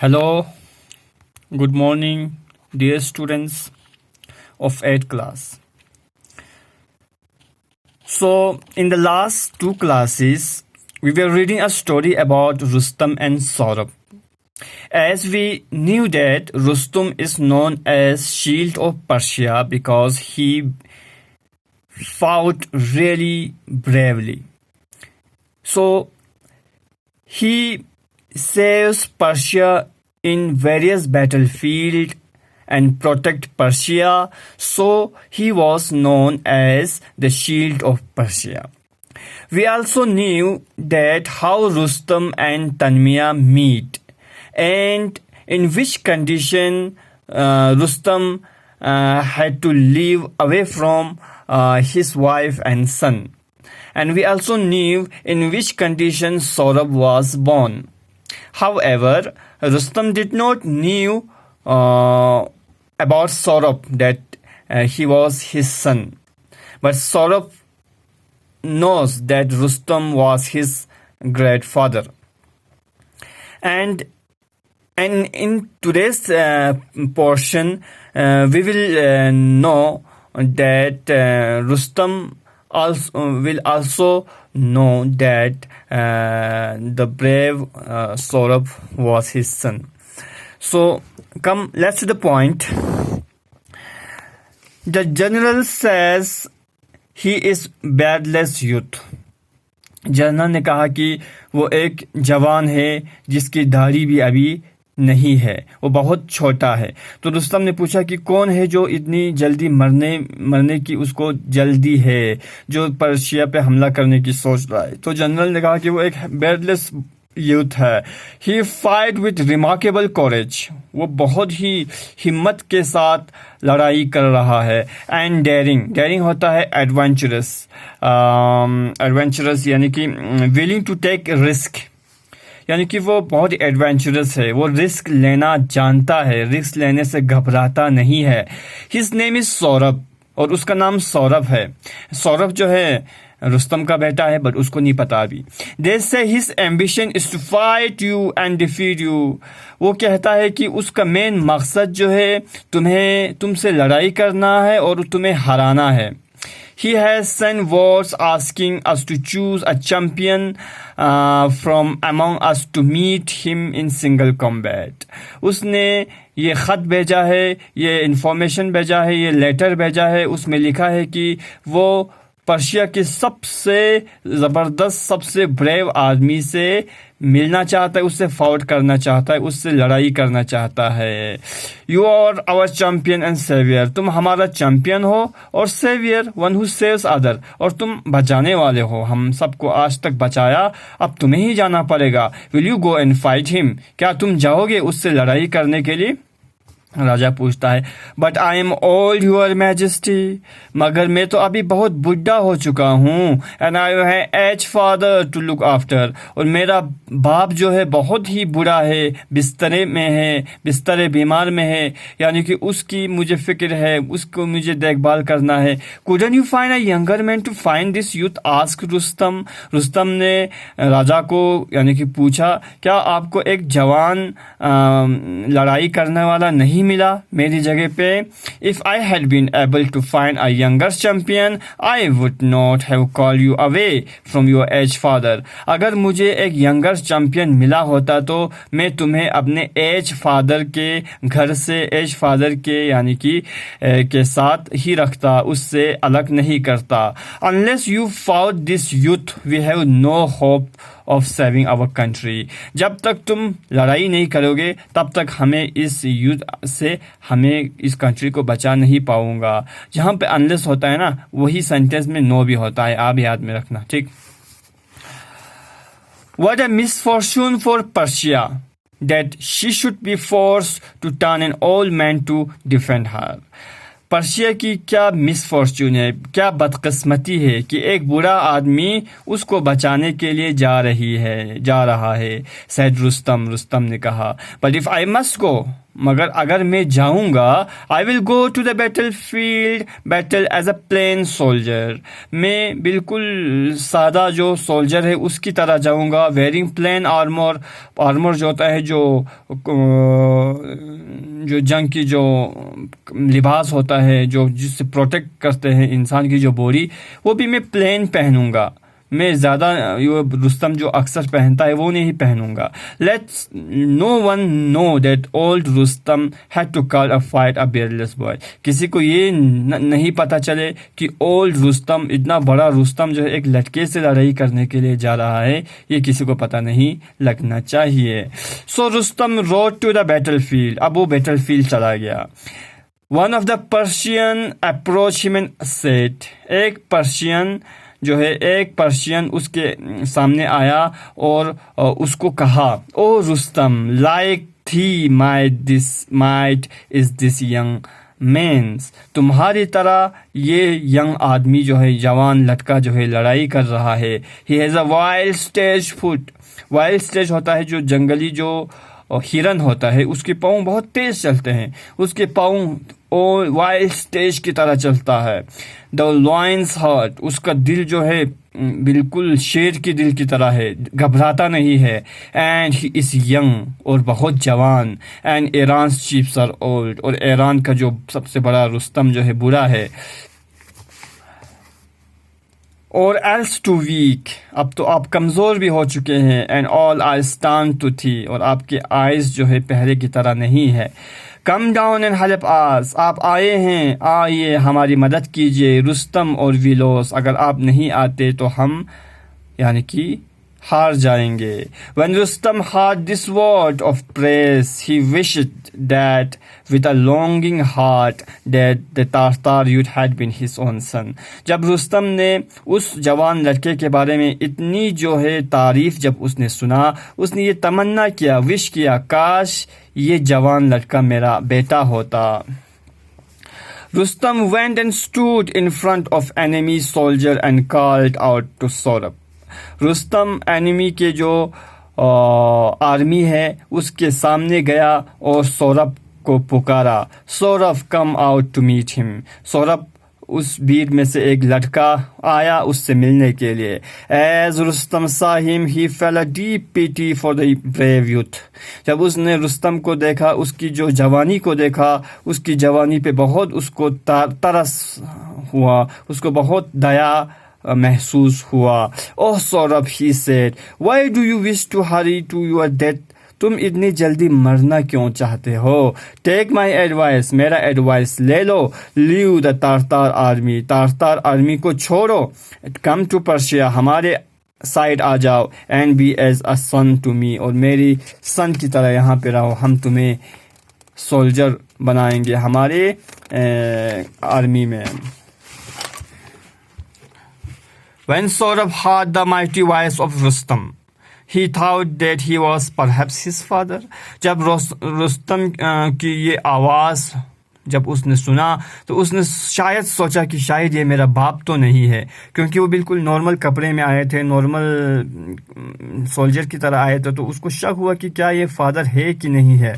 Hello, good morning, dear students of 8th class. So, in the last two classes, we were reading a story about Rustam and Saurabh. As we knew that Rustam is known as Shield of Persia because he fought really bravely. So, he saves Persia in various battlefields and protect Persia, so he was known as the Shield of Persia. We also knew that how Rustam and Tanmaya meet and in which condition Rustam had to live away from his wife and son. And we also knew in which condition Saurabh was born. However, Rustam did not knew about Saurabh that he was his son. But Saurabh knows that Rustam was his great father. And in today's portion, we will know that Rustam will also know that the brave Saurabh was his son. So, come, let's to the point. The general says he is beardless youth. General ने कहा कि वो एक जवान है जिसकी दाढ़ी भी अभी नहीं है, वो बहुत छोटा है. तो रुस्तम ने पूछा कि कौन है जो इतनी जल्दी मरने की उसको जल्दी है, जो पर्शिया पे हमला करने की सोच रहा है. तो जनरल ने कहा कि वो एक बेयरलेस यूथ है. ही फाइट विथ रिमार्केबल कॉरेज, वो बहुत ही हिम्मत के साथ लड़ाई कर रहा है. एंड डेयरिंग होता है एडवेंचरस यानी कि विलिंग टू टेक रिस्क, यानी कि वो बहुत एडवेंचरस है, वो रिस्क लेना जानता है, रिस्क लेने से घबराता नहीं है. हिज नेम इज सौरभ और उसका नाम सौरभ है. सौरभ जो है रुस्तम का बेटा है, बट उसको नहीं पता अभी. They say his ambition is to fight you and defeat you. वो कहता है कि उसका मेन मकसद जो है तुमसे लड़ाई करना है और तुम्हें हराना है. He has sent words asking us to choose a champion from among us to meet him in single combat. उसने ये ख़त भेजा है, ये इन्फॉर्मेशन भेजा है, ये लेटर भेजा है. उसमें लिखा है कि वो पर्शिया के सबसे ज़बरदस्त, सबसे ब्रेव आदमी से मिलना चाहता है, उससे फाउट करना चाहता है, उससे लड़ाई करना चाहता है. You are our champion and saviour, तुम हमारा चैम्पियन हो और saviour, one who saves other, और तुम बचाने वाले हो. हम सबको आज तक बचाया, अब तुम्हें ही जाना पड़ेगा. Will you go and fight him, क्या तुम जाओगे उससे लड़ाई करने के लिए? राजा पूछता है. But I am old your majesty, मगर मैं तो अभी बहुत बुढ़ा हो चुका हूँ. And I have aged father to look after, और मेरा बाप जो है बहुत ही बुरा है, बिस्तरे में है, बिस्तरे बीमार में है, यानी कि उसकी मुझे फिक्र है, उसको मुझे देखभाल करना है. Couldn't you find a younger man to find this youth, ask Rustam. Rustam ने राजा को यानी कि पूछा, क्या आपको एक जवान लड़ाई करने वाला नहीं मिला मेरी जगह पे? If I had been able to find a younger champion I would not have called you away from your aged father. अगर मुझे एक यंगर चैंपियन मिला होता तो मैं तुम्हें अपने एज फादर के घर से, एज फादर के यानी कि के साथ ही रखता, उससे अलग नहीं करता. Unless you fought this youth we have no hope of saving our country. जब तक तुम लड़ाई नहीं करोगे तब तक हमें इस युद्ध से, हमें इस कंट्री को बचा नहीं पाऊंगा. जहाँ पे अनलेस होता है ना, वही सेंटेंस में नो भी होता है, आप याद में रखना, ठीक. What a misfortune for Persia that she should be forced to turn an old man to defend her. Persia की क्या मिसफॉर्च्यून है, क्या बदकिस्मती है कि एक बुरा आदमी उसको बचाने के लिए जा रहा है. सैड रुस्तम ने कहा. But if I must go, मगर अगर मैं जाऊंगा, I will go to the battle field battle as a plain soldier, मैं बिल्कुल सादा जो सोल्जर है उसकी तरह जाऊंगा, वेयरिंग प्लेन आर्मर, आर्मर जो होता है जो जंग की जो लिबास होता है जो जिससे प्रोटेक्ट करते हैं इंसान की जो बॉडी, वो भी मैं प्लेन पहनूंगा, मैं ज़्यादा ये रुस्तम जो अक्सर पहनता है वो नहीं पहनूंगा। Let's no one know that old Rustam had to call a fight a beardless boy, किसी को ये नहीं पता चले कि ओल्ड रुस्तम, इतना बड़ा रुस्तम जो है एक लड़के से लड़ाई करने के लिए जा रहा है, ये किसी को पता नहीं लगना चाहिए। So Rustam rode to the battle field, अब वो बैटल फील्ड चला गया। One of the Persian approach him and said, एक पर्शियन उसके सामने आया और उसको कहा, oh Rustam, like thy might is this young man's, तुम्हारी तरह ये यंग आदमी जो है, जवान लड़का जो है लड़ाई कर रहा है। He has a wild stage foot, wild stage होता है जो जंगली जो हिरन होता है, उसके पाँव बहुत तेज चलते हैं, उसके पाँव और वाइल्ड स्टेज की तरह चलता है। द लॉयंस हार्ट, उसका दिल जो है बिल्कुल शेर के दिल की तरह है, घबराता नहीं है। एंड ही इज यंग, और बहुत जवान। And Iran chiefs are old, और ईरान का जो सबसे बड़ा रुस्तम जो है बुरा है। और एल्स टू वीक, अब तो आप कमज़ोर भी हो चुके हैं। And all I stand to thee, और आपके आइज़ जो है पहले की तरह नहीं है। कम डाउन एंड हेल्प आस, आप आए हैं, आइए हमारी मदद कीजिए। रुस्तम और विलोस, अगर आप नहीं आते तो हम यानी कि हार जाएंगे। When Rustam heard this word of praise, he wished that with a longing heart that the Tartar youth had been his own son. जब रुस्तम ने उस जवान लड़के के बारे में इतनी जो है तारीफ जब उसने सुना, उसने ये तमन्ना किया, विश किया, काश ये जवान लड़का मेरा बेटा होता। Rustam went and stood in front of enemy soldier and called out to Saurabh. Rustam enemy के जो आर्मी है उसके सामने गया और सौरभ को पुकारा। Saurabh come out to meet him, Saurabh उस भीड़ में से एक लड़का आया उससे मिलने के लिए। As Rustam saw him, he felt a deep pity for the brave youth. जब उसने रुस्तम को देखा, उसकी जो जवानी को देखा, उसकी जवानी पे बहुत उसको तरस हुआ, उसको बहुत दया महसूस हुआ। Oh Sohrab, he said, why do you wish to hurry to your death, तुम इतनी जल्दी मरना क्यों चाहते हो? टेक माई एडवाइस, मेरा एडवाइस ले लो। Leave the Tartar army, Tartar army को छोड़ो। कम टू पर्शिया, हमारे साइड आ जाओ। And be as a son to me, और मेरी सन की तरह यहाँ पे रहो, हम तुम्हें सोल्जर बनाएंगे हमारे आर्मी में। When Saurabh heard the mighty voice of Rustam, he thought that he was perhaps his father. जब रुस्तम की ये आवाज़ जब उसने सुना तो उसने शायद सोचा कि शायद ये मेरा बाप तो नहीं है, क्योंकि वो बिल्कुल नॉर्मल कपड़े में आए थे, नॉर्मल सोल्जर की तरह आए थे, तो उसको शक हुआ कि क्या ये फादर है कि नहीं है।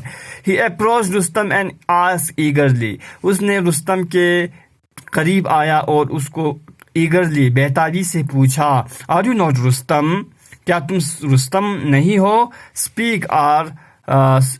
He approached Rustam and asked eagerly, उसने रुस्तम के करीब आया और उसको ईगरली बेताबी से पूछा, आर यू नॉट रुस्तम, क्या तुम रुस्तम नहीं हो? Speak, are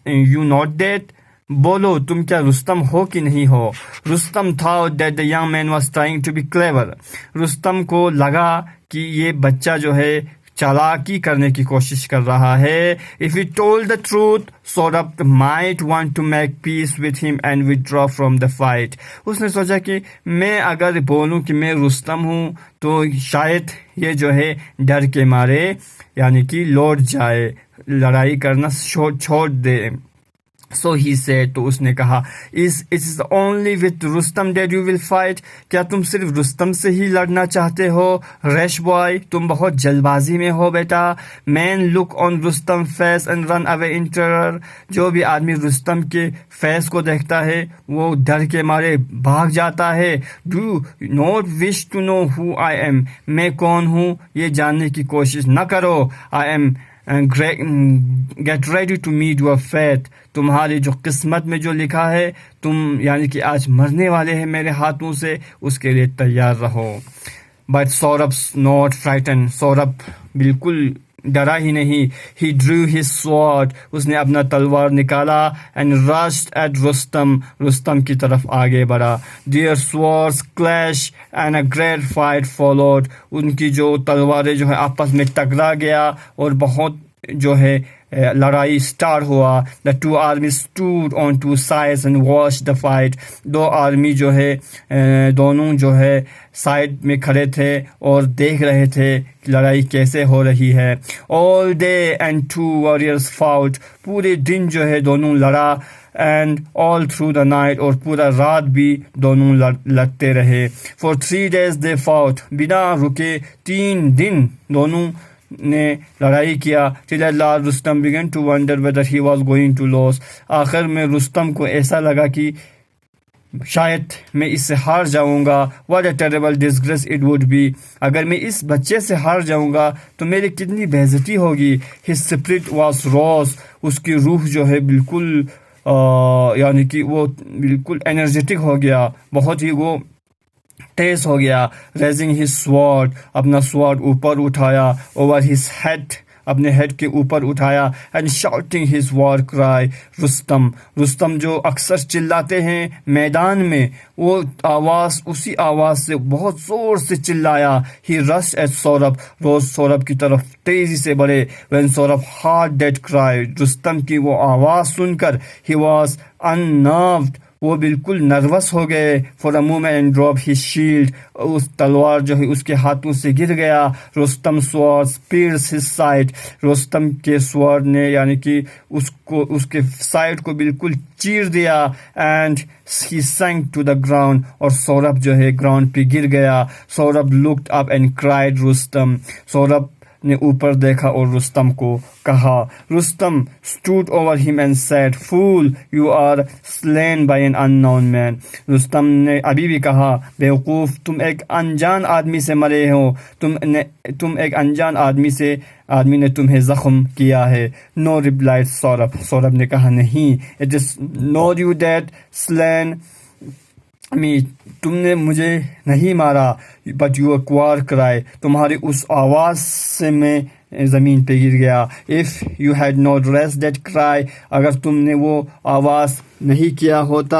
you not that, बोलो तुम क्या रुस्तम हो कि नहीं हो? Rustam thought that the young man was trying to be clever, Rustam को लगा कि ये बच्चा जो है चालाकी करने की कोशिश कर रहा है। If he told the truth, Saurabh might want to make peace with him and withdraw from the fight. उसने सोचा कि मैं अगर बोलूं कि मैं रुस्तम हूं तो शायद ये जो है डर के मारे यानी कि लौट जाए, लड़ाई करना छोड़ दे। So he said, तो उसने कहा, it is only with Rustam that you will fight, क्या तुम सिर्फ रुस्तम से ही लड़ना चाहते हो? रैश बॉय, तुम बहुत जल्दबाजी में हो बेटा। Man look on Rustam face and run away in terror, जो भी आदमी रुस्तम के फेस को देखता है वो डर के मारे भाग जाता है। Do not wish to know who I am, मैं कौन हूँ ये जानने की कोशिश न करो। I am and get ready to meet your fate, तुम्हारी जो किस्मत में जो लिखा है तुम यानी कि आज मरने वाले हैं मेरे हाथों से, उसके लिए तैयार रहो। But Saurabh not frighten, Saurabh बिल्कुल डरा ही नहीं। ही ड्रू हिज स्वॉर्ड, उसने अपना तलवार निकाला and rushed at Rustam, Rustam की तरफ आगे बढ़ा। Their swords clash and a great fight followed, उनकी जो तलवारें जो है आपस में टकरा गया और बहुत जो है लड़ाई स्टार्ट हुआ। The two army stood on two sides and watch the fight, दो आर्मी जो है दोनों जो है साइड में खड़े थे और देख रहे थे कि लड़ाई कैसे हो रही है। All day and two warriors fought, पूरे दिन जो है दोनों लड़ा। And all through the night, और पूरा रात भी दोनों लड़ते रहे। फॉर 3 days दे फाउट, बिना रुके 3 दिन दोनों ने लड़ाई किया। Till at last Rustam began to wonder whether he was going to lose, आखिर में रुस्तम को ऐसा लगा कि शायद मैं इससे हार जाऊंगा। What a terrible disgrace it would be, अगर मैं इस बच्चे से हार जाऊंगा तो मेरी कितनी बेइज्जती होगी। हिज स्पिरिट वाज रॉस, उसकी रूह जो है बिल्कुल यानी कि वो बिल्कुल एनर्जेटिक हो गया, बहुत ही वो तेज हो गया। रेजिंग हिज स्वॉर्ड, अपना स्वॉर्ड ऊपर उठाया। ओवर हिज हेड, अपने हेड के ऊपर उठाया। And shouting his war cry Rustam, Rustam जो अक्सर चिल्लाते हैं मैदान में, वो आवाज़ उसी आवाज़ से बहुत ज़ोर से चिल्लाया। ही रश एट सौरभ, रोज सौरभ की तरफ तेजी से बढ़े। When Saurabh heard that cry, Rustam की वो आवाज़ सुनकर ही वॉज अननर्व्ड, वो बिल्कुल नर्वस हो गए। For a moment and drop his shield, उस तलवार जो है उसके हाथों से गिर गया। Rustam sword spears his side, Rustam के स्वॉर्ड ने यानी कि उसको उसके साइड को बिल्कुल चीर दिया। And he sank to the ground, और सौरभ जो है ग्राउंड पे गिर गया। Saurabh looked up and cried Rustam, Saurabh ने ऊपर देखा और रुस्तम को कहा। Rustam stood over him and said, "Fool, you are slain by an unknown man." Rustam ने अभी भी कहा, बेवकूफ, तुम एक अनजान आदमी से मरे हो, तुम एक अनजान आदमी ने तुम्हें जख्म किया है। No replied सौरभ, सौरभ ने कहा नहीं, it is not you that slain मी, तुमने मुझे नहीं मारा। बट यू क्वार क्राई, तुम्हारी उस आवाज़ से मैं ज़मीन पे गिर गया। If you had not rest that cry, अगर तुमने वो आवाज़ नहीं किया होता,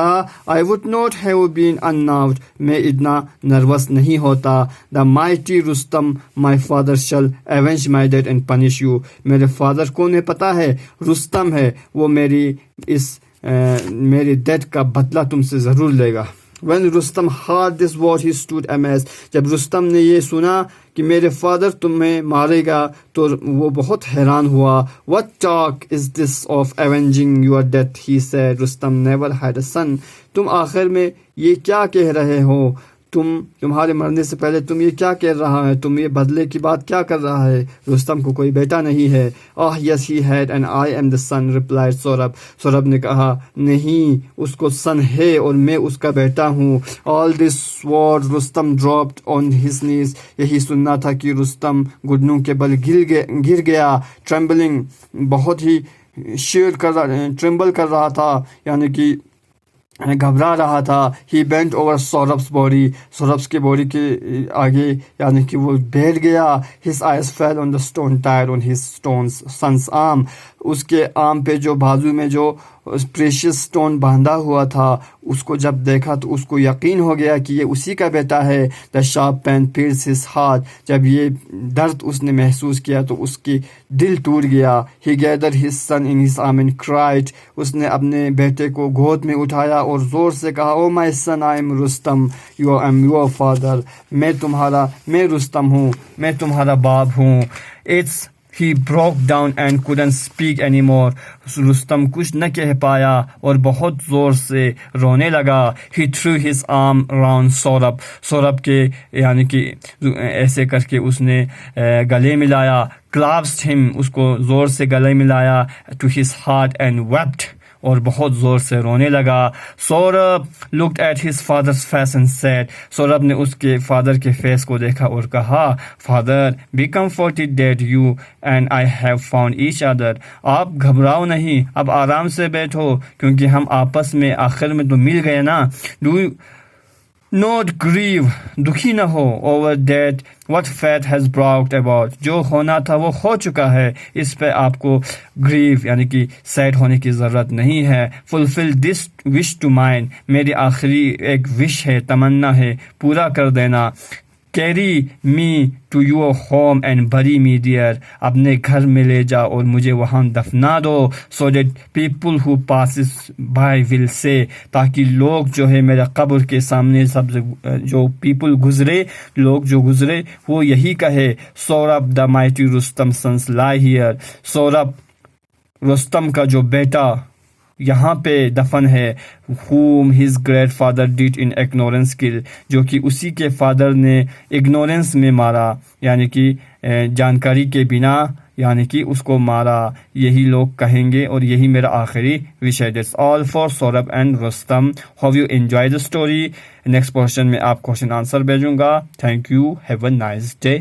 I would not have been unnerved, मैं इतना नर्वस नहीं होता। The mighty Rustam my father shall avenge my death and punish you, मेरे फादर को ने पता है, रुस्तम है, वो मेरी डेथ का बदला तुमसे ज़रूर लेगा। When Rustam heard this word, he stood amazed. जब रुस्तम ने ये सुना कि मेरे फादर तुम्हें मारेगा, तो वो बहुत हैरान हुआ। What talk is this of avenging your death? He said. Rustam never had a son. तुम आखिर में ये क्या कह रहे हो? तुम्हारे मरने से पहले तुम ये क्या कह रहा है? तुम ये बदले की बात क्या कर रहा है? रुस्तम को कोई बेटा नहीं है। yes he had and I am the son, replied Saurabh, Saurabh ने कहा, नहीं, उसको सन है और मैं उसका बेटा हूँ। all this words Rustam dropped on his knees, यही सुनना था कि रुस्तम घुटनों के बल गिर गया। trembling, बहुत ही ट्रेम्बल कर रहा था, यानी कि घबरा रहा था। He bent over Saurabh's body, Saurabh के बॉडी के आगे यानी कि वो बैठ गया। His eyes fell on the stone tied on his son's arm, उसके आर्म पे जो बाजू में जो प्रेशियस स्टोन बांधा हुआ था, उसको जब देखा तो उसको यकीन हो गया कि ये उसी का बेटा है। The sharp pain pierce his heart, जब ये दर्द उसने महसूस किया तो उसकी दिल टूट गया। He gather his son in his arm and cried, उसने अपने बेटे को गोद में उठाया और जोर से कहा, oh my son, I am Rustam, you am your father, मैं रुस्तम हूँ, मैं तुम्हारा बाप हूँ। It's He broke down and couldn't speak anymore. Rustam कुछ न कह पाया और बहुत जोर से रोने लगा। He threw his arm around Saurabh, Saurabh के यानी कि ऐसे करके उसने गले मिलाया। Clasped him, उसको जोर से गले मिलाया। To his heart and wept, और बहुत ज़ोर से रोने लगा. Saurabh looked at his father's face and said, Saurabh ने उसके फादर के फेस को देखा और कहा, father be comforted that you and I have found each other. आप घबराओ नहीं, अब आराम से बैठो क्योंकि हम आपस में आखिर में तो मिल गए ना. Do not grieve, दुखी न हो, over that what fate has brought about. जो होना था वो हो चुका है, इस पे आपको grieve यानी कि sad होने की ज़रूरत नहीं है. Fulfill this wish to mine, मेरी आखिरी एक wish है, तमन्ना है, पूरा कर देना. Carry me to your home and bury me there. अपने घर में ले जाओ और मुझे वहाँ दफना दो. So that people who passes by will say, ताकि लोग जो है मेरा कब्र के सामने सब जो people गुजरे, लोग जो गुजरे वो यही कहे, Saurabh the mighty Rustam sons lie here. Saurabh Rustam का जो बेटा यहाँ पे दफन है, whom his grandfather did in ignorance kill, जो कि उसी के फादर ने ignorance में मारा, यानी कि जानकारी के बिना, यानी कि उसको मारा. यही लोग कहेंगे और यही मेरा आखिरी विषय. That's all for Saurabh and Rustam. Hope you enjoy the story. Next question में आप क्वेश्चन आंसर भेजूंगा. Thank you. Have a nice day.